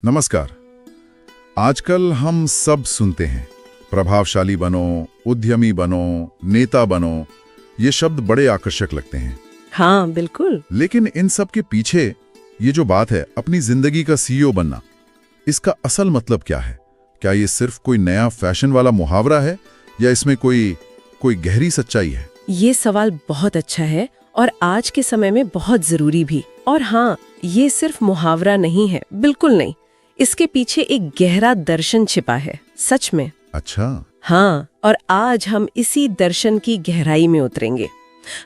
नमस्कार। आजकल हम सब सुनते हैं प्रभावशाली बनो, उद्यमी बनो, नेता बनो। ये शब्द बड़े आकर्षक लगते हैं। हाँ बिल्कुल। लेकिन इन सब के पीछे ये जो बात है अपनी जिंदगी का सीईओ बनना, इसका असल मतलब क्या है? क्या ये सिर्फ कोई नया फैशन वाला मुहावरा है या इसमें कोई गहरी सच्चाई है? ये सवाल बहुत अच्छा है और आज के समय में बहुत जरूरी भी। और हाँ, ये सिर्फ मुहावरा नहीं है, बिल्कुल नहीं। इसके पीछे एक गहरा दर्शन छिपा है, सच में। अच्छा। हाँ, और आज हम इसी दर्शन की गहराई में उतरेंगे।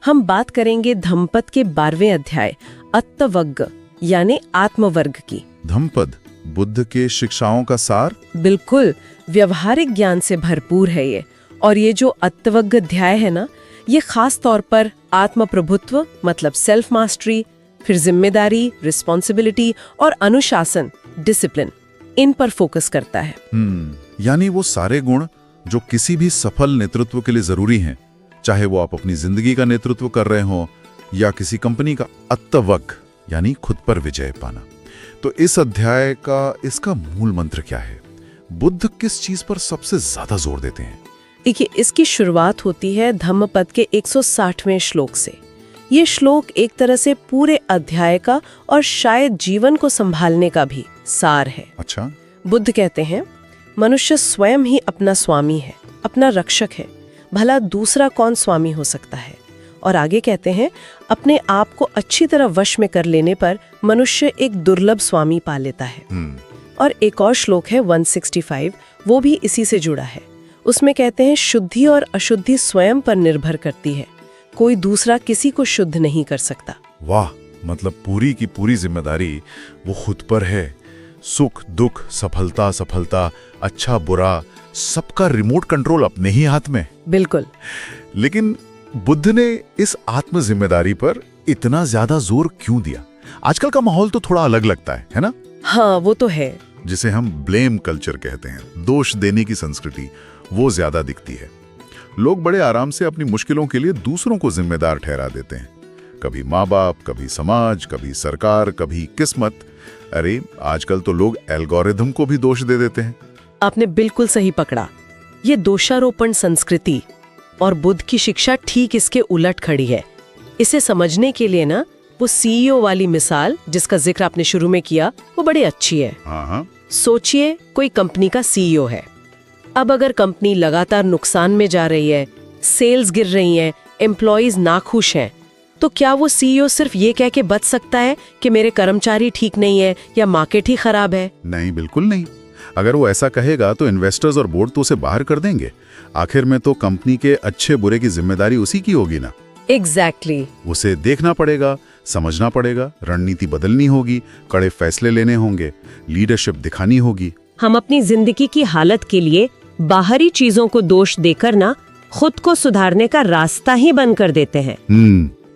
हम बात करेंगे धम्मपद के 12वें अध्याय अत्तवग्ग यानी आत्मवर्ग की। धम्मपद बुद्ध के शिक्षाओं का सार? बिल्कुल, व्यवहारिक ज्ञान से भरपूर है ये। और ये जो अत्तवग्ग अध्याय है ना, ये खास तौर पर आत्म प्रभुत्व मतलब सेल्फ मास्टरी, फिर जिम्मेदारी रिस्पॉन्सिबिलिटी और अनुशासन डिसिप्लिन, इन पर फोकस करता है। यानी वो सारे गुण जो किसी भी सफल नेतृत्व के लिए जरूरी हैं, चाहे वो आप अपनी जिंदगी का नेतृत्व कर रहे हो या किसी कंपनी का। अत्तवग्ग यानी खुद पर विजय पाना। तो इस अध्याय का इसका मूल मंत्र क्या है? बुद्ध किस चीज पर सबसे ज्यादा जोर देते हैं? देखिए, इसकी शुरुआत होती है धम्मपद के 160वें श्लोक से। ये श्लोक एक तरह से पूरे अध्याय का और शायद जीवन को संभालने का भी सार है। अच्छा। बुद्ध कहते हैं, मनुष्य स्वयं ही अपना स्वामी है, अपना रक्षक है। भला दूसरा कौन स्वामी हो सकता है? और आगे कहते हैं, अपने आप को अच्छी तरह वश में कर लेने पर मनुष्य एक दुर्लभ स्वामी पा लेता है। और एक और श्लोक है 165, वो भी इसी से जुड़ा है। उसमें कहते हैं, शुद्धि और अशुद्धि स्वयं पर निर्भर करती है, कोई दूसरा किसी को शुद्ध नहीं कर सकता। वाह, मतलब पूरी की पूरी जिम्मेदारी वो खुद पर है। सुख दुख, सफलता असफलता, अच्छा बुरा, सबका रिमोट कंट्रोल अपने ही हाथ में। बिल्कुल। लेकिन बुद्ध ने इस आत्म जिम्मेदारी पर इतना ज्यादा जोर क्यों दिया? आजकल का माहौल तो थोड़ा अलग लगता है ना? हाँ, वो तो है। जिसे हम ब्लेम कल्चर कहते हैं, दोष देने की संस्कृति, वो ज्यादा दिखती है। लोग बड़े आराम से अपनी मुश्किलों के लिए दूसरों को जिम्मेदार ठहरा देते हैं। कभी माँ बाप, कभी समाज, कभी सरकार, कभी किस्मत। अरे आजकल तो लोग एल्गोरिथम को भी दोष दे देते हैं। आपने बिल्कुल सही पकड़ा। ये दोषारोपण संस्कृति और बुद्ध की शिक्षा ठीक इसके उलट खड़ी है। इसे समझने के लिए ना, वो सीईओ वाली मिसाल जिसका जिक्र आपने शुरू में किया, वो बड़ी अच्छी है। हाँ। सोचिए, कोई कंपनी का सीईओ है। अब अगर कंपनी लगातार नुकसान में जा रही है, सेल्स गिर रही हैं, एम्प्लॉइज नाखुश हैं, तो क्या वो सीईओ सिर्फ ये कह के बच सकता है कि मेरे कर्मचारी ठीक नहीं है या मार्केट ही खराब है? नहीं, बिल्कुल नहीं। अगर वो ऐसा कहेगा तो इन्वेस्टर्स और बोर्ड तो उसे बाहर कर देंगे। आखिर में तो कंपनी के अच्छे बुरे की जिम्मेदारी उसी की होगी ना। एग्जैक्टली। उसे देखना पड़ेगा, समझना पड़ेगा, रणनीति बदलनी होगी, कड़े फैसले लेने होंगे, लीडरशिप दिखानी होगी। हम अपनी जिंदगी की हालत के लिए बाहरी चीजों को दोष देकर ना, खुद को सुधारने का रास्ता ही बंद कर देते हैं।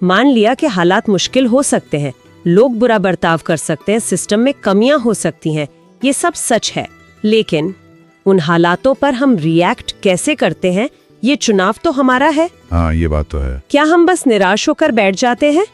मान लिया कि हालात मुश्किल हो सकते हैं, लोग बुरा बर्ताव कर सकते हैं, सिस्टम में कमियां हो सकती हैं, ये सब सच है। लेकिन उन हालातों पर हम रिएक्ट कैसे करते हैं, ये चुनाव तो हमारा है। हाँ, ये बात तो है। क्या हम बस निराश होकर बैठ जाते हैं?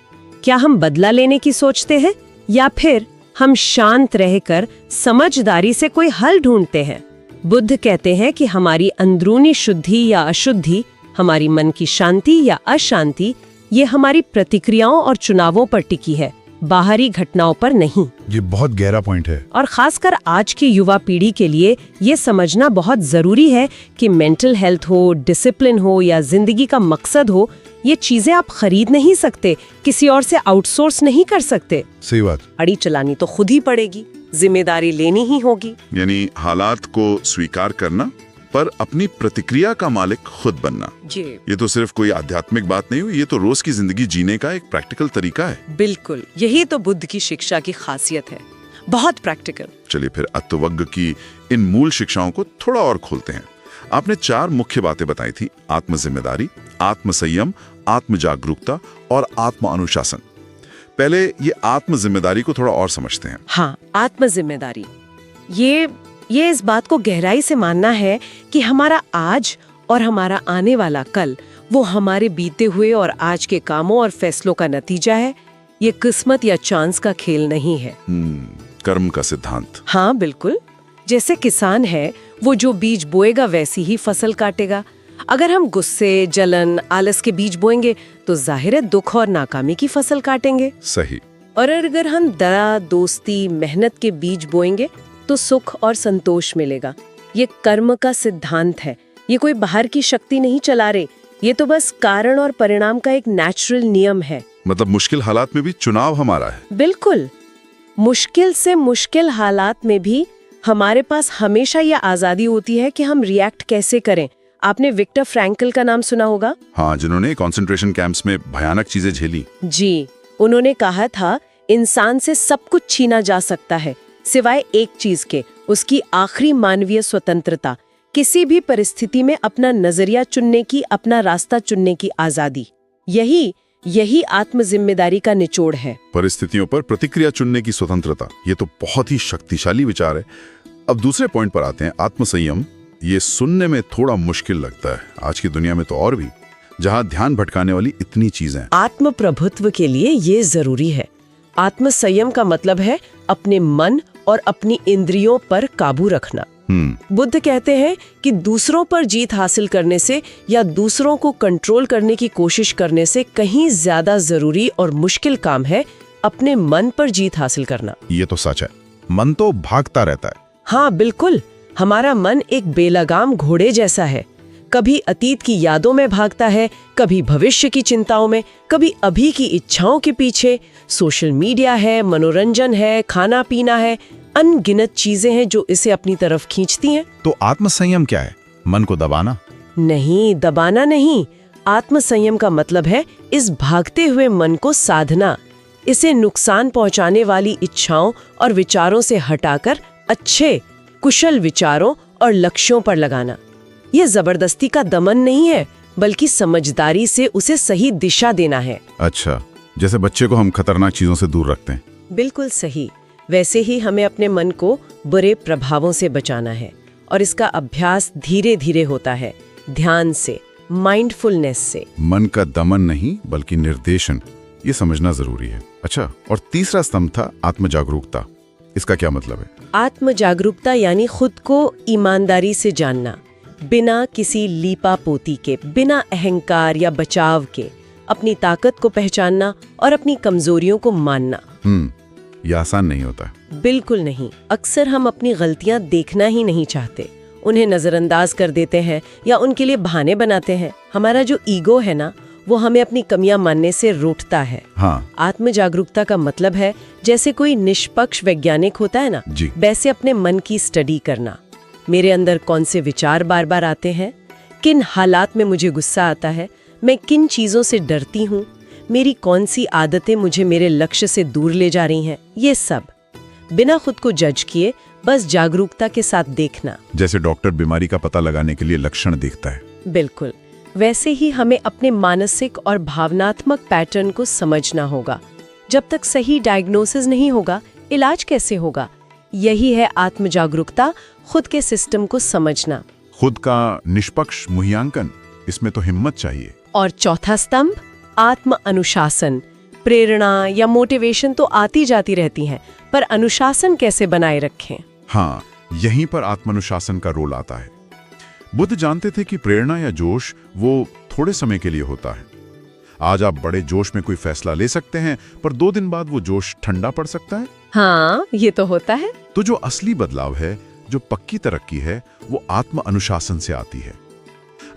क्या हम बदला लेने की सोचते हैं? या फिर हम शांत रहकर समझदारी से कोई हल ढूंढते हैं? बुद्ध कहते हैं कि हमारी अंदरूनी शुद्धि या अशुद्धि, हमारी मन की शांति या अशांति, ये हमारी प्रतिक्रियाओं और चुनावों पर टिकी है, बाहरी घटनाओं पर नहीं। ये बहुत गहरा पॉइंट है। और खासकर आज की युवा पीढ़ी के लिए ये समझना बहुत जरूरी है कि मेंटल हेल्थ हो, डिसिप्लिन हो या जिंदगी का मकसद हो, ये चीजें आप खरीद नहीं सकते, किसी और से आउटसोर्स नहीं कर सकते। सही बात। अड़ी चलानी तो खुद ही पड़ेगी, जिम्मेदारी लेनी ही होगी। यानी हालात को स्वीकार करना, पर अपनी प्रतिक्रिया का मालिक खुद बनना। जी। ये तो सिर्फ कोई आध्यात्मिक बात नहीं हुई, ये तो रोज की जिंदगी जीने का एक प्रैक्टिकल तरीका है। बिल्कुल, यही तो बुद्ध की शिक्षा की खासियत है, बहुत प्रैक्टिकल। चलिए फिर अत्तवग्ग की इन मूल शिक्षाओं को थोड़ा और खोलते हैं। आपने 4 मुख्य बातें बताई थी: आत्म जिम्मेदारी, आत्म संयम, आत्म जागरूकता और आत्म अनुशासन। पहले ये आत्म जिम्मेदारी को थोड़ा और समझते हैं। हाँ, आत्म जिम्मेदारी, ये इस बात को गहराई से मानना है कि हमारा आज और हमारा आने वाला कल वो हमारे बीते हुए और आज के कामों और फैसलों का नतीजा है। ये किस्मत या चांस का खेल नहीं है। कर्म का सिद्धांत। हाँ बिल्कुल, जैसे किसान है वो जो बीज बोएगा वैसी ही फसल काटेगा। अगर हम गुस्से, जलन, आलस के बीज बोएंगे तो जाहिर है दुख और नाकामी की फसल काटेंगे। सही। और अगर हम दया, दोस्ती, मेहनत के बीज बोएंगे तो सुख और संतोष मिलेगा। ये कर्म का सिद्धांत है, ये कोई बाहर की शक्ति नहीं चला रहे, ये तो बस कारण और परिणाम का एक नेचुरल नियम है। मतलब मुश्किल हालात में भी चुनाव हमारा है। बिल्कुल, मुश्किल से मुश्किल हालात में भी हमारे पास हमेशा यह आजादी होती है कि हम रिएक्ट कैसे करें। आपने विक्टर फ्रैंकल का नाम सुना होगा? हाँ, जिन्होंने कंसंट्रेशन कैंप्स में भयानक चीजें झेली। जी, उन्होंने कहा था इंसान से सब कुछ छीना जा सकता है सिवाय एक चीज के, उसकी आखिरी मानवीय स्वतंत्रता। किसी भी परिस्थिति में अपना नजरिया चुनने की, अपना रास्ता चुनने की आजादी। यही आत्म जिम्मेदारी का निचोड़ है। परिस्थितियों पर प्रतिक्रिया चुनने की स्वतंत्रता, ये तो बहुत ही शक्तिशाली विचार है। अब दूसरे पॉइंट पर आते हैं, आत्मसंयम। ये सुनने में थोड़ा मुश्किल लगता है आज की दुनिया में तो और भी, जहां ध्यान भटकाने वाली इतनी चीजें। आत्म प्रभुत्व के लिए ये जरूरी है। आत्मसंयम का मतलब है अपने मन और अपनी इंद्रियों पर काबू रखना। बुद्ध कहते हैं कि दूसरों पर जीत हासिल करने से या दूसरों को कंट्रोल करने की कोशिश करने से कहीं ज्यादा जरूरी और मुश्किल काम है अपने मन पर जीत हासिल करना। ये तो सच है, मन तो भागता रहता है। हाँ बिल्कुल, हमारा मन एक बेलगाम घोड़े जैसा है। कभी अतीत की यादों में भागता है, कभी भविष्य की चिंताओं में, कभी अभी की इच्छाओं के पीछे। सोशल मीडिया है, मनोरंजन है, खाना पीना है, अनगिनत चीजें हैं जो इसे अपनी तरफ खींचती हैं। तो आत्मसंयम क्या है? मन को दबाना? नहीं, दबाना नहीं। आत्मसंयम का मतलब है इस भागते हुए मन को साधना, इसे नुकसान पहुंचाने वाली इच्छाओं और विचारों से हटाकर अच्छे, कुशल विचारों और लक्ष्यों पर लगाना। यह जबरदस्ती का दमन नहीं है, बल्कि समझदारी से उसे सही दिशा देना है। अच्छा, जैसे बच्चे को हम खतरनाक चीजों से दूर रखते हैं। बिल्कुल सही। वैसे ही हमें अपने मन को बुरे प्रभावों से बचाना है, और इसका अभ्यास धीरे धीरे होता है, ध्यान से, माइंडफुलनेस से। मन का दमन नहीं बल्कि निर्देशन, ये समझना जरूरी है। अच्छा, और तीसरा स्तंभ था आत्म जागरूकता। इसका क्या मतलब है? आत्म जागरूकता यानी खुद को ईमानदारी से जानना, बिना किसी लीपा पोती के, बिना अहंकार या बचाव के, अपनी ताकत को पहचानना और अपनी कमजोरियों को मानना। यह आसान नहीं होता। बिल्कुल नहीं। अक्सर हम अपनी गलतियां देखना ही नहीं चाहते, उन्हें नजरअंदाज कर देते हैं या उनके लिए बहाने बनाते हैं। हमारा जो ईगो है ना, वो हमें अपनी कमियां मानने से रोकता है। हाँ। आत्म जागरूकता का मतलब है जैसे कोई निष्पक्ष वैज्ञानिक होता है ना, वैसे अपने मन की स्टडी करना। मेरे अंदर कौन से विचार बार बार आते हैं, किन हालात में मुझे गुस्सा आता है, मैं किन चीजों से डरती हूँ, मेरी कौन सी आदतें मुझे मेरे लक्ष्य से दूर ले जा रही हैं। ये सब बिना खुद को जज किए, बस जागरूकता के साथ देखना। जैसे डॉक्टर बीमारी का पता लगाने के लिए लक्षण देखता है। बिल्कुल वैसे ही हमें अपने मानसिक और भावनात्मक पैटर्न को समझना होगा। जब तक सही डायग्नोसिस नहीं होगा, इलाज कैसे होगा? यही है आत्म जागरूकता, खुद के सिस्टम को समझना। खुद का निष्पक्ष मूल्यांकन, इसमें तो हिम्मत चाहिए। और चौथा स्तंभ आत्म अनुशासन। प्रेरणा या मोटिवेशन तो आती जाती रहती हैं, पर अनुशासन कैसे बनाए रखें? हाँ, यहीं पर आत्मानुशासन का रोल आता है। बुद्ध जानते थे कि प्रेरणा या जोश वो थोड़े समय के लिए होता है। आज आप बड़े जोश में कोई फैसला ले सकते हैं, पर 2 दिन बाद वो जोश ठंडा पड़ सकता है। हाँ, ये तो होता है। तो जो असली बदलाव है, जो पक्की तरक्की है, वो आत्म अनुशासन से आती है।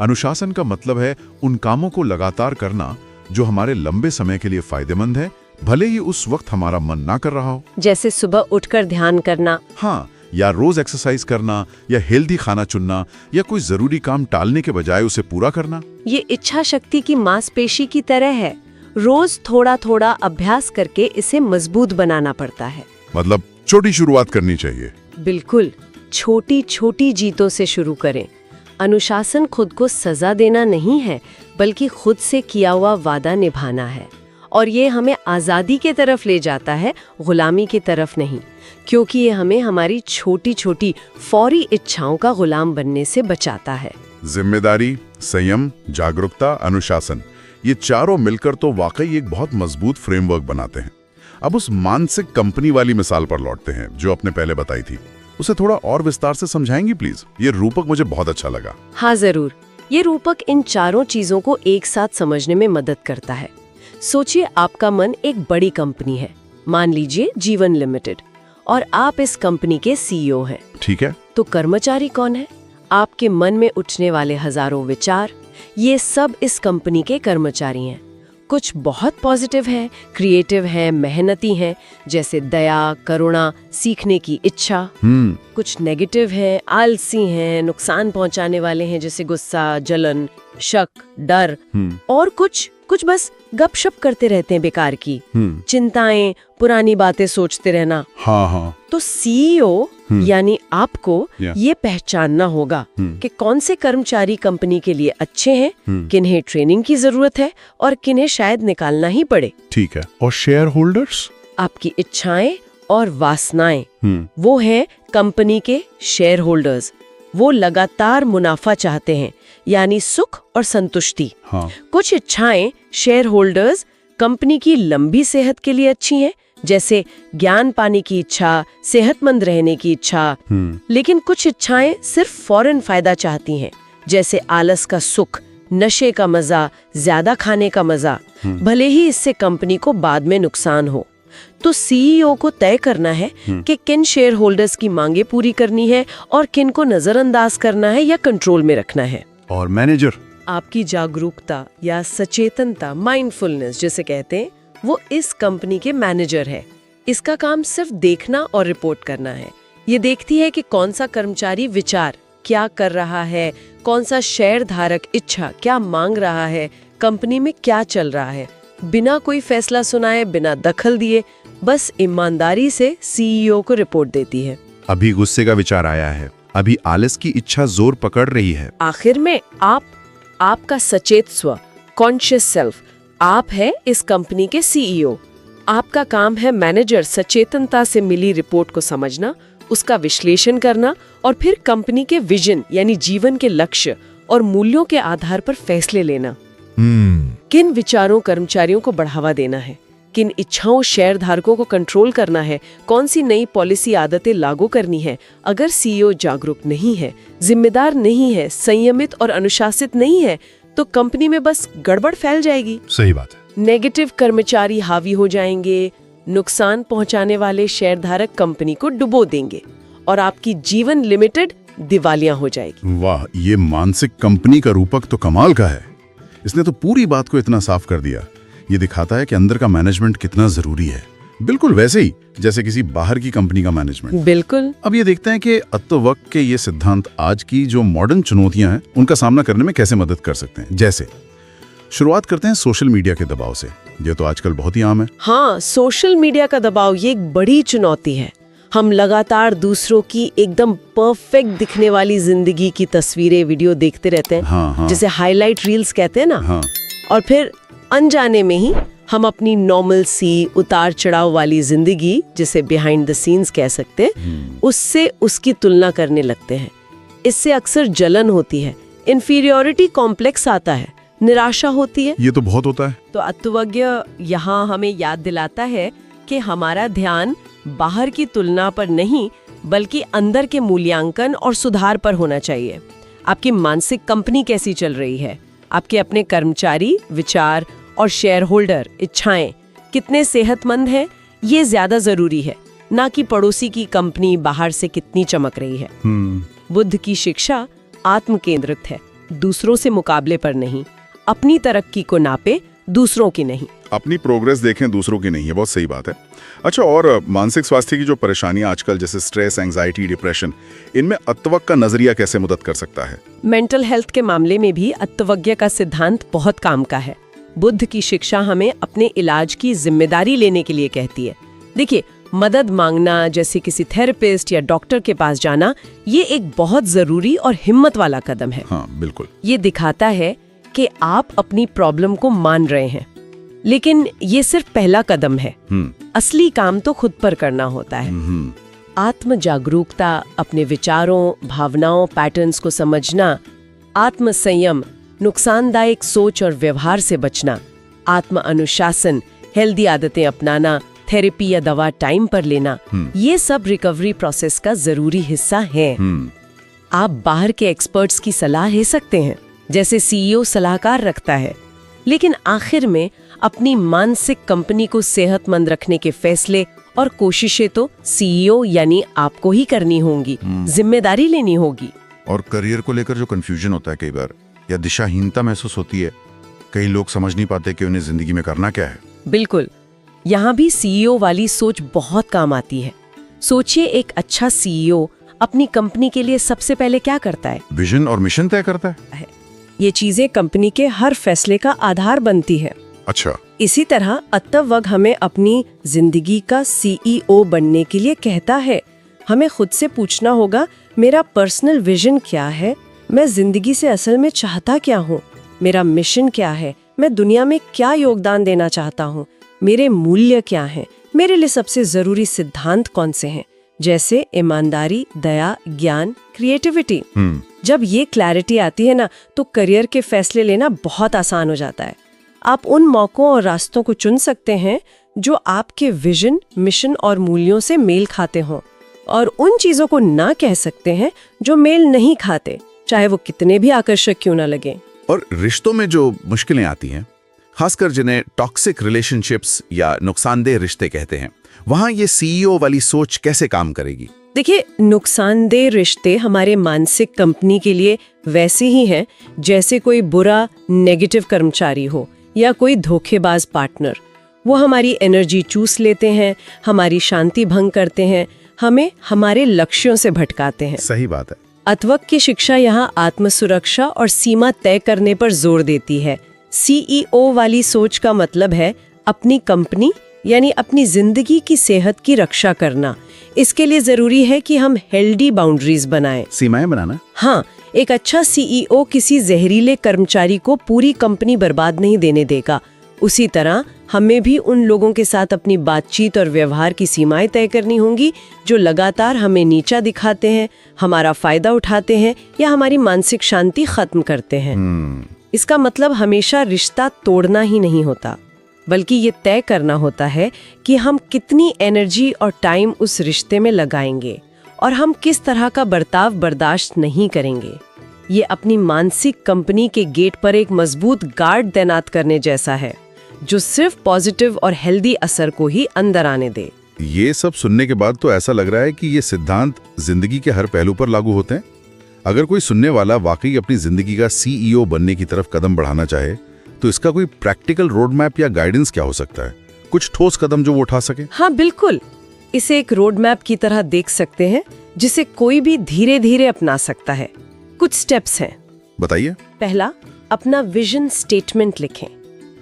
अनुशासन का मतलब है उन कामों को लगातार करना जो हमारे लंबे समय के लिए फायदेमंद है, भले ही उस वक्त हमारा मन ना कर रहा हो। जैसे सुबह उठकर ध्यान करना। हाँ, या रोज एक्सरसाइज करना, या हेल्दी खाना चुनना, या कोई जरूरी काम टालने के बजाय उसे पूरा करना। ये इच्छा शक्ति की मांसपेशी की तरह है, रोज थोड़ा थोड़ा अभ्यास करके इसे मजबूत बनाना पड़ता है। मतलब छोटी शुरुआत करनी चाहिए। बिल्कुल, छोटी छोटी जीतों से शुरू करें। अनुशासन खुद को सजा देना नहीं है, बल्कि खुद से किया हुआ वादा निभाना है, और ये हमें आज़ादी की तरफ ले जाता है, गुलामी की तरफ नहीं, क्योंकि ये हमें हमारी छोटी छोटी फौरी इच्छाओं का गुलाम बनने से बचाता है। जिम्मेदारी, संयम, जागरूकता, अनुशासन, ये चारों मिलकर तो वाकई एक बहुत मजबूत फ्रेमवर्क बनाते हैं। अब उस मानसिक कंपनी वाली मिसाल पर लौटते हैं जो आपने पहले बताई थी। उसे थोड़ा और विस्तार से समझाएंगी प्लीज? ये रूपक मुझे बहुत अच्छा लगा। हाँ जरूर। ये रूपक इन चारों चीजों को एक साथ समझने में मदद करता है। सोचिए आपका मन एक बड़ी कंपनी है, मान लीजिए जीवन लिमिटेड, और आप इस कंपनी के सीईओ हैं। ठीक है। तो कर्मचारी कौन है? आपके मन में उठने वाले हजारों विचार, ये सब इस कंपनी के कर्मचारी हैं। कुछ बहुत पॉजिटिव हैं, क्रिएटिव हैं, मेहनती हैं, जैसे दया, करुणा, सीखने की इच्छा। कुछ नेगेटिव हैं, आलसी हैं, नुकसान पहुंचाने वाले हैं, जैसे गुस्सा, जलन, शक, डर। और कुछ बस गपशप करते रहते हैं बेकार की, चिंताएं, पुरानी बातें सोचते रहना। हाँ। तो सीईओ यानी आपको ये पहचानना होगा कि कौन से कर्मचारी कंपनी के लिए अच्छे हैं, किन्हें ट्रेनिंग की जरूरत है और किन्हें शायद निकालना ही पड़े। ठीक है। और शेयर होल्डर्स? आपकी इच्छाएं और वासनाएं, वो हैं कंपनी के शेयर होल्डर्स। वो लगातार मुनाफा चाहते हैं, यानी सुख और संतुष्टि। हाँ। कुछ इच्छाएं शेयर होल्डर्स कंपनी की लंबी सेहत के लिए अच्छी हैं, जैसे ज्ञान पाने की इच्छा, सेहतमंद रहने की इच्छा। लेकिन कुछ इच्छाएं सिर्फ फौरन फायदा चाहती हैं, जैसे आलस का सुख, नशे का मजा, ज्यादा खाने का मजा, भले ही इससे कंपनी को बाद में नुकसान हो। तो सीईओ को तय करना है कि किन शेयर होल्डर्स की मांगे पूरी करनी है और किन को नजरअंदाज करना है या कंट्रोल में रखना है। और मैनेजर? आपकी जागरूकता या सचेतनता, माइंडफुलनेस जिसे कहते हैं, वो इस कंपनी के मैनेजर है। इसका काम सिर्फ देखना और रिपोर्ट करना है। ये देखती है कि कौन सा कर्मचारी विचार क्या कर रहा है, कौन सा शेयर धारक इच्छा क्या मांग रहा है, कंपनी में क्या चल रहा है। बिना कोई फैसला सुनाए, बिना दखल दिए, बस ईमानदारी से सीईओ को रिपोर्ट देती है। अभी गुस्से का विचार आया है, अभी आलस की इच्छा जोर पकड़ रही है। आखिर में आपका सचेत स्व, कॉन्शियस सेल्फ, आप है इस कंपनी के सीईओ। आपका काम है मैनेजर सचेतनता से मिली रिपोर्ट को समझना, उसका विश्लेषण करना और फिर कंपनी के विजन यानी जीवन के लक्ष्य और मूल्यों के आधार पर फैसले लेना। किन विचारों कर्मचारियों को बढ़ावा देना है, किन इच्छाओं शेयर धारकों को कंट्रोल करना है, कौन सी नई पॉलिसी आदतें लागू करनी है। अगर सीईओ जागरूक नहीं है, जिम्मेदार नहीं है, संयमित और अनुशासित नहीं है, तो कंपनी में बस गड़बड़ फैल जाएगी। सही बात है। नेगेटिव कर्मचारी हावी हो जाएंगे, नुकसान पहुंचाने वाले शेयरधारक कंपनी को डुबो देंगे और आपकी जीवन लिमिटेड दिवालिया हो जाएगी। वाह, ये मानसिक कंपनी का रूपक तो कमाल का है। इसने तो पूरी बात को इतना साफ कर दिया। ये दिखाता है कि अंदर का मैनेजमेंट कितना जरूरी है, बिल्कुल वैसे ही जैसे किसी बाहर की कंपनी का मैनेजमेंट। बिल्कुल। अब ये देखते हैं कि अत्तवक्त के ये सिद्धांत आज की जो मॉडर्न चुनौतियां हैं उनका सामना करने में कैसे मदद कर सकते हैं। जैसे शुरुआत करते हैं सोशल मीडिया के दबाव से। ये तो आजकल बहुत ही आम है। हाँ, सोशल मीडिया का दबाव ये एक बड़ी चुनौती है। हम लगातार दूसरों की एकदम परफेक्ट दिखने वाली जिंदगी की तस्वीरें, वीडियो देखते रहते हैं। हाँ। जिसे हाईलाइट रील्स कहते हैं ना। हाँ। और फिर अनजाने में ही हम अपनी नॉर्मल सी उतार चढ़ाव वाली जिंदगी, जिसे बिहाइंड द सीन्स कह सकते हैं, उससे उसकी तुलना करने लगते हैं। इससे अक्सर जलन होती है, इंफीरियोरिटी कॉम्प्लेक्स आता है, निराशा होती है। ये तो बहुत होता है। तो अत्तवज्ञ यहाँ हमें याद दिलाता है कि हमारा ध्यान बाहर की तुलना पर नहीं, बल्कि अंदर के मूल्यांकन और सुधार पर होना चाहिए। आपकी मानसिक कंपनी कैसी चल रही है, आपके अपने कर्मचारी, विचार और शेयर होल्डर इच्छाएं कितने सेहतमंद हैं, ये ज्यादा जरूरी है, ना कि पड़ोसी की कंपनी बाहर से कितनी चमक रही है। बुद्ध की शिक्षा आत्म केंद्रित है, दूसरों से मुकाबले पर नहीं। अपनी तरक्की को नापे, दूसरों की नहीं। अपनी प्रोग्रेस देखें, दूसरों की नहीं है। बहुत सही बात है। अच्छा, और मानसिक स्वास्थ्य की जो परेशानियां आजकल जैसे स्ट्रेस, एंजाइटी, डिप्रेशन, इनमें अत्तवक्त का नजरिया कैसे मदद कर सकता है? मेंटल हेल्थ के मामले में भी अत्तवज्ञ का सिद्धांत बहुत काम का है। बुद्ध की शिक्षा हमें अपने इलाज की जिम्मेदारी लेने के लिए कहती है। देखिए, मदद मांगना, जैसे किसी थेरेपिस्ट या डॉक्टर के पास जाना, ये एक बहुत जरूरी और हिम्मत वाला कदम है। हाँ, बिल्कुल। ये दिखाता है कि आप अपनी प्रॉब्लम को मान रहे हैं, लेकिन ये सिर्फ पहला कदम है। असली काम तो खुद पर करना होता है। आत्म जागरूकता, अपने विचारों, भावनाओं, पैटर्न्स को समझना, आत्म संयम, नुकसानदायक सोच और व्यवहार से बचना, आत्म अनुशासन, हेल्दी आदतें अपनाना थेरेपी या दवा टाइम पर लेना, ये सब रिकवरी प्रोसेस का जरूरी हिस्सा है। आप बाहर के एक्सपर्ट्स की सलाह ले सकते हैं, जैसे सीईओ सलाहकार रखता है, लेकिन आखिर में अपनी मानसिक कंपनी को सेहतमंद रखने के फैसले और कोशिशें तो सीईओ यानी आपको ही करनी होंगी, जिम्मेदारी लेनी होगी। और करियर को लेकर जो कंफ्यूजन होता है कई बार, या दिशाहीनता महसूस होती है, कई लोग समझ नहीं पाते कि उन्हें जिंदगी में करना क्या है। बिल्कुल, यहाँ भी सीईओ वाली सोच बहुत काम आती है। सोचिए, एक अच्छा सीईओ अपनी कंपनी के लिए सबसे पहले क्या करता है? विजन और मिशन तय करता है। ये चीजें कंपनी के हर फैसले का आधार बनती है। अच्छा, इसी तरह अत्तवग हमें अपनी जिंदगी का सीईओ बनने के लिए कहता है। हमें खुद से पूछना होगा, मेरा पर्सनल विजन क्या है, मैं जिंदगी से असल में चाहता क्या हूँ, मेरा मिशन क्या है, मैं दुनिया में क्या योगदान देना चाहता हूँ, मेरे मूल्य क्या हैं, मेरे लिए सबसे जरूरी सिद्धांत कौन से हैं, जैसे ईमानदारी, दया, ज्ञान, क्रिएटिविटी। जब ये क्लैरिटी आती है ना, तो करियर के फैसले लेना बहुत आसान हो जाता है। आप उन मौकों और रास्तों को चुन सकते हैं जो आपके विजन, मिशन और मूल्यों से मेल खाते हों, और उन चीजों को ना कह सकते हैं जो मेल नहीं खाते, चाहे वो कितने भी आकर्षक क्यों ना लगे। और रिश्तों में जो मुश्किलें आती हैं, खासकर जिन्हें टॉक्सिक रिलेशनशिप्स या नुकसानदेह रिश्ते कहते हैं, वहां ये सीईओ वाली सोच कैसे काम करेगी? देखिए, नुकसानदेह रिश्ते हमारे मानसिक कंपनी के लिए वैसे ही हैं जैसे कोई बुरा नेगेटिव कर्मचारी हो या कोई धोखेबाज पार्टनर। वो हमारी एनर्जी चूस लेते हैं, हमारी शांति भंग करते हैं, हमें हमारे लक्ष्यों से भटकाते हैं। सही बात है। अत्वक की शिक्षा यहाँ आत्मसुरक्षा और सीमा तय करने पर जोर देती है। सीईओ वाली सोच का मतलब है अपनी कंपनी यानी अपनी जिंदगी की सेहत की रक्षा करना। इसके लिए जरूरी है कि हम हेल्दी बाउंड्रीज बनाएं। सीमाएं बनाना। हाँ, एक अच्छा सीईओ किसी जहरीले कर्मचारी को पूरी कंपनी बर्बाद नहीं देने देगा। उसी तरह हमें भी उन लोगों के साथ अपनी बातचीत और व्यवहार की सीमाएं तय करनी होंगी जो लगातार हमें नीचा दिखाते हैं, हमारा फायदा उठाते हैं या हमारी मानसिक शांति खत्म करते हैं। इसका मतलब हमेशा रिश्ता तोड़ना ही नहीं होता, बल्कि ये तय करना होता है कि हम कितनी एनर्जी और टाइम उस रिश्ते में लगाएंगे और हम किस तरह का बर्ताव बर्दाश्त नहीं करेंगे। ये अपनी मानसिक कंपनी के गेट पर एक मजबूत गार्ड तैनात करने जैसा है, जो सिर्फ पॉजिटिव और हेल्दी असर को ही अंदर आने दे। ये सब सुनने के बाद तो ऐसा लग रहा है कि ये सिद्धांत जिंदगी के हर पहलू पर लागू होते हैं। अगर कोई सुनने वाला वाकई अपनी जिंदगी का सीईओ बनने की तरफ कदम बढ़ाना चाहे, तो इसका कोई प्रैक्टिकल रोड मैप या गाइडेंस क्या हो सकता है? कुछ ठोस कदम जो वो उठा सके? हाँ बिल्कुल, इसे एक रोड मैप की तरह देख सकते हैं जिसे कोई भी धीरे धीरे अपना सकता है। कुछ स्टेप्स हैं। बताइए। पहला, अपना विजन स्टेटमेंट लिखें।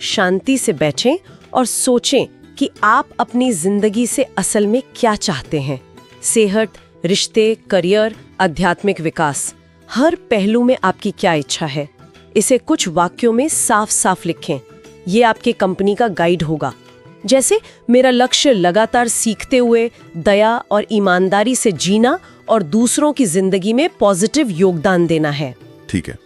शांति से बैठें और सोचें कि आप अपनी जिंदगी से असल में क्या चाहते हैं। सेहत, रिश्ते, करियर, आध्यात्मिक विकास, हर पहलू में आपकी क्या इच्छा है, इसे कुछ वाक्यों में साफ साफ लिखें। ये आपके कंपनी का गाइड होगा। जैसे, मेरा लक्ष्य लगातार सीखते हुए दया और ईमानदारी से जीना और दूसरों की जिंदगी में पॉजिटिव योगदान देना है। ठीक है।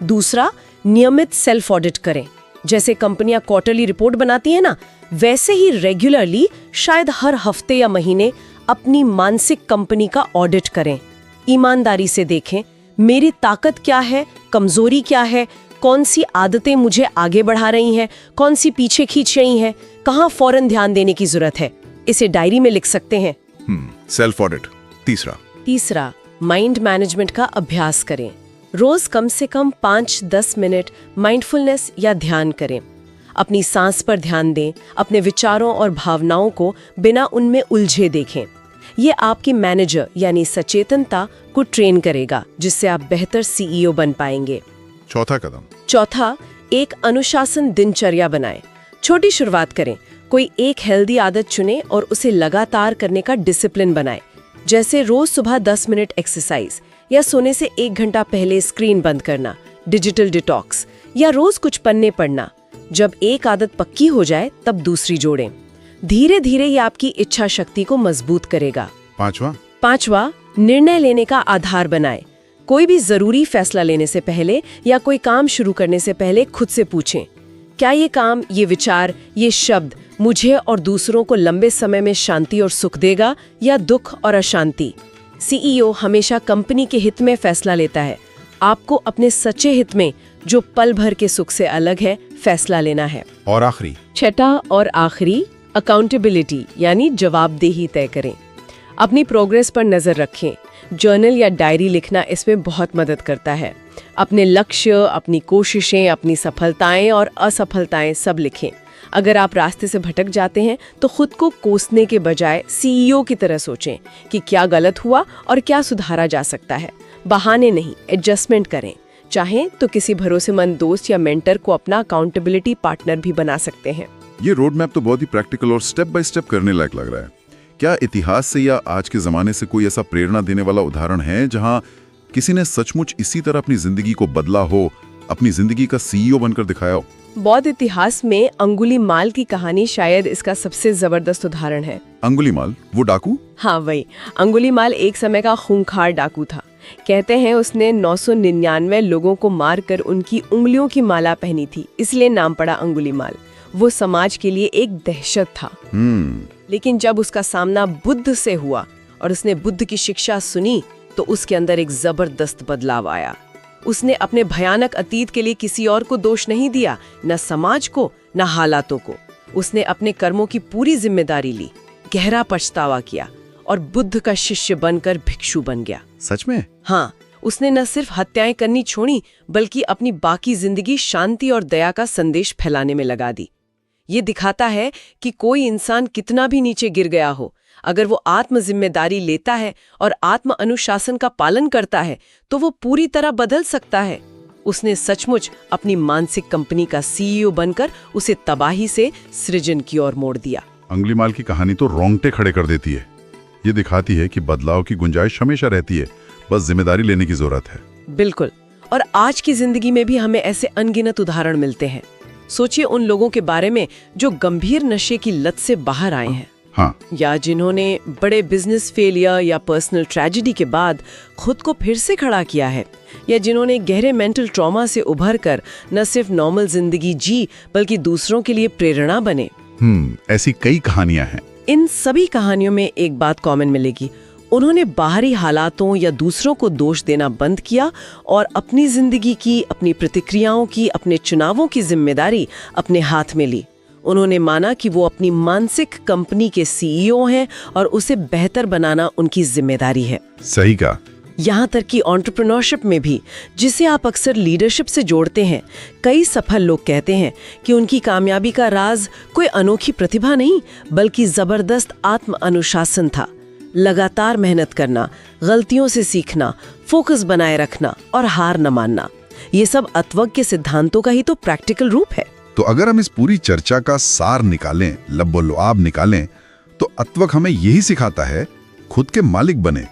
दूसरा, नियमित सेल्फ ऑडिट करें। जैसे कंपनियां क्वार्टरली रिपोर्ट बनाती है ना, वैसे ही रेगुलरली, शायद हर हफ्ते या महीने, अपनी मानसिक कंपनी का ऑडिट करें। ईमानदारी से देखें, मेरी ताकत क्या है, कमजोरी क्या है, कौन सी आदतें मुझे आगे बढ़ा रही हैं, कौन सी पीछे खींच रही हैं, कहाँ फौरन ध्यान देने की जरूरत है। इसे डायरी में लिख सकते हैं। Self audit. तीसरा, माइंड मैनेजमेंट का अभ्यास करें। रोज कम से कम 5-10 मिनट माइंडफुलनेस या ध्यान करें। अपनी सांस पर ध्यान दें, अपने विचारों और भावनाओं को बिना उनमें उलझे देखें। ये आपकी मैनेजर यानी सचेतनता को ट्रेन करेगा, जिससे आप बेहतर सीईओ बन पाएंगे। चौथा, एक अनुशासन दिनचर्या बनाएं। छोटी शुरुआत करें। कोई एक हेल्दी आदत चुनें और उसे लगातार करने का डिसिप्लिन बनाएं। जैसे रोज सुबह 10 मिनट एक्सरसाइज, या सोने से 1 घंटा पहले स्क्रीन बंद करना, डिजिटल डिटॉक्स, या रोज कुछ पन्ने पढ़ना। जब एक आदत पक्की हो जाए तब दूसरी जोड़ें। धीरे धीरे ये आपकी इच्छा शक्ति को मजबूत करेगा। पांचवा, निर्णय लेने का आधार बनाएं। कोई भी जरूरी फैसला लेने से पहले या कोई काम शुरू करने से पहले खुद से पूछें, क्या ये काम, ये विचार, ये शब्द मुझे और दूसरों को लंबे समय में शांति और सुख देगा या दुख और अशांति? सीईओ हमेशा कंपनी के हित में फैसला लेता है। आपको अपने सच्चे हित में, जो पल भर के सुख से अलग है, फैसला लेना है। और आखिरी, छठा और आखिरी, अकाउंटेबिलिटी यानी जवाबदेही तय करें। अपनी प्रोग्रेस पर नज़र रखें। जर्नल या डायरी लिखना इसमें बहुत मदद करता है। अपने लक्ष्य, अपनी कोशिशें, अपनी सफलताएं और असफलताएं सब लिखें। अगर आप रास्ते से भटक जाते हैं तो खुद को कोसने के बजाय सीईओ की तरह सोचें कि क्या गलत हुआ और क्या सुधारा जा सकता है। बहाने नहीं, एडजस्टमेंट करें। चाहें तो किसी भरोसेमंद दोस्त या मेंटर को अपना अकाउंटेबिलिटी पार्टनर भी बना सकते हैं। ये रोड मैप तो बहुत ही प्रैक्टिकल और स्टेप बाय स्टेप करने लायक लग रहा है। क्या इतिहास से या आज के जमाने से कोई ऐसा प्रेरणा देने वाला उदाहरण है जहां किसी ने सचमुच इसी तरह अपनी जिंदगी को बदला हो, अपनी जिंदगी का सीईओ बनकर दिखाया हो? बौद्ध इतिहास में अंगुलीमाल की कहानी शायद इसका सबसे जबरदस्त उदाहरण है। अंगुलीमाल, वो डाकू? हाँ वही। अंगुलीमाल एक समय का खूंखार डाकू था। कहते हैं उसने 999 लोगों को मारकर उनकी उंगलियों की माला पहनी थी, इसलिए नाम पड़ा अंगुलीमाल। वो समाज के लिए एक दहशत था। लेकिन जब उसका सामना बुद्ध से हुआ और उसने बुद्ध की शिक्षा सुनी तो उसके अंदर एक जबरदस्त बदलाव आया। उसने अपने भयानक अतीत के लिए किसी और को दोष नहीं दिया, न समाज को न हालातों को। उसने अपने कर्मों की पूरी जिम्मेदारी ली, गहरा पछतावा किया और बुद्ध का शिष्य बनकर भिक्षु बन गया। सच में? हाँ, उसने न सिर्फ हत्याएं करनी छोड़ी बल्कि अपनी बाकी जिंदगी शांति और दया का संदेश फैलाने में लगा दी। ये दिखाता है कि कोई इंसान कितना भी नीचे गिर गया हो, अगर वो आत्म जिम्मेदारी लेता है और आत्म अनुशासन का पालन करता है तो वो पूरी तरह बदल सकता है। उसने सचमुच अपनी मानसिक कंपनी का सीईओ बनकर उसे तबाही से सृजन की ओर मोड़ दिया। अंगुलीमाल की कहानी तो रोंगटे खड़े कर देती है। ये दिखाती है कि बदलाव की गुंजाइश हमेशा रहती है, बस जिम्मेदारी लेने की जरूरत है। बिल्कुल। और आज की जिंदगी में भी हमें ऐसे अनगिनत उदाहरण मिलते हैं। सोचिए उन लोगों के बारे में जो गंभीर नशे की लत से बाहर आए हैं। हाँ। या जिन्होंने बड़े बिजनेस फेलियर या पर्सनल ट्रेजेडी के बाद खुद को फिर से खड़ा किया है, या जिन्होंने गहरे मेंटल ट्रॉमा से उभरकर न सिर्फ नॉर्मल जिंदगी जी बल्कि दूसरों के लिए प्रेरणा बने। ऐसी कई कहानियां हैं। इन सभी कहानियों में एक बात कॉमन मिलेगी, उन्होंने बाहरी हालातों या दूसरों को दोष देना बंद किया और अपनी जिंदगी की, अपनी प्रतिक्रियाओं की, अपने चुनावों की जिम्मेदारी अपने हाथ में ली। उन्होंने माना कि वो अपनी मानसिक कंपनी के सीईओ हैं और उसे बेहतर बनाना उनकी जिम्मेदारी है। सही कहा। यहाँ तक कि एंटरप्रेन्योरशिप में भी, जिसे आप अक्सर लीडरशिप से जोड़ते हैं, कई सफल लोग कहते हैं कि उनकी कामयाबी का राज कोई अनोखी प्रतिभा नहीं बल्कि जबरदस्त आत्म अनुशासन था। लगातार मेहनत करना, गलतियों से सीखना, फोकस बनाए रखना और हार न मानना, ये सब अथर्व के सिद्धांतों का ही तो प्रैक्टिकल रूप है। तो अगर हम इस पूरी चर्चा का सार निकालें, लब्बो-लुआब निकालें, तो अथर्व हमें यही सिखाता है, खुद के मालिक बने,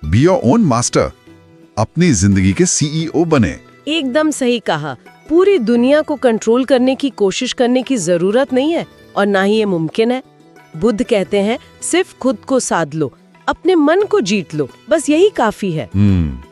बी योर ओन मास्टर, अपनी जिंदगी के सीईओ बने। एकदम सही कहा। पूरी दुनिया को कंट्रोल करने की कोशिश करने की जरूरत नहीं है और ना ही ये मुमकिन है। बुद्ध कहते हैं सिर्फ खुद को साध लो, अपने मन को जीत लो, बस यही काफी है।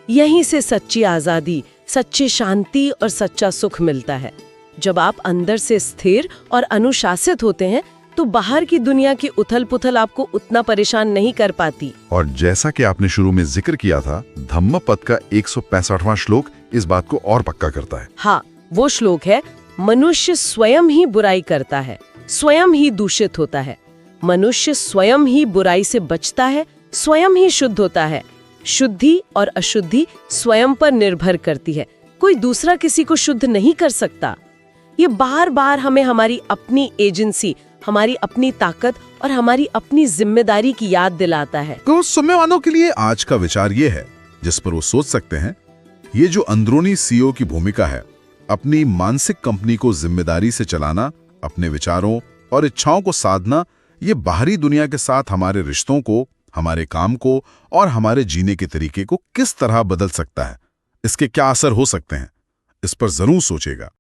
यहीं से सच्ची आजादी, सच्ची शांति और सच्चा सुख मिलता है। जब आप अंदर से स्थिर और अनुशासित होते हैं तो बाहर की दुनिया की उथल पुथल आपको उतना परेशान नहीं कर पाती। और जैसा कि आपने शुरू में जिक्र किया था, धम्मपद का 165वां श्लोक इस बात को और पक्का करता है। हाँ, वो श्लोक है, मनुष्य स्वयं ही बुराई करता है, स्वयं ही दूषित होता है। मनुष्य स्वयं ही बुराई से बचता है, स्वयं ही शुद्ध होता है। शुद्धि और अशुद्धि स्वयं पर निर्भर करती है, कोई दूसरा किसी को शुद्ध नहीं कर सकता। ये बार बार हमें हमारी अपनी एजेंसी, हमारी अपनी ताकत और हमारी अपनी जिम्मेदारी की याद दिलाता है। तो सुनने वालों के लिए आज का विचार ये है, जिस पर वो सोच सकते हैं, ये जो अंदरूनी सीईओ की भूमिका है, अपनी मानसिक कंपनी को जिम्मेदारी से चलाना, अपने विचारों और इच्छाओं को साधना, ये बाहरी दुनिया के साथ हमारे रिश्तों को, हमारे काम को और हमारे जीने के तरीके को किस तरह बदल सकता है, इसके क्या असर हो सकते हैं, इस पर जरूर सोचेगा।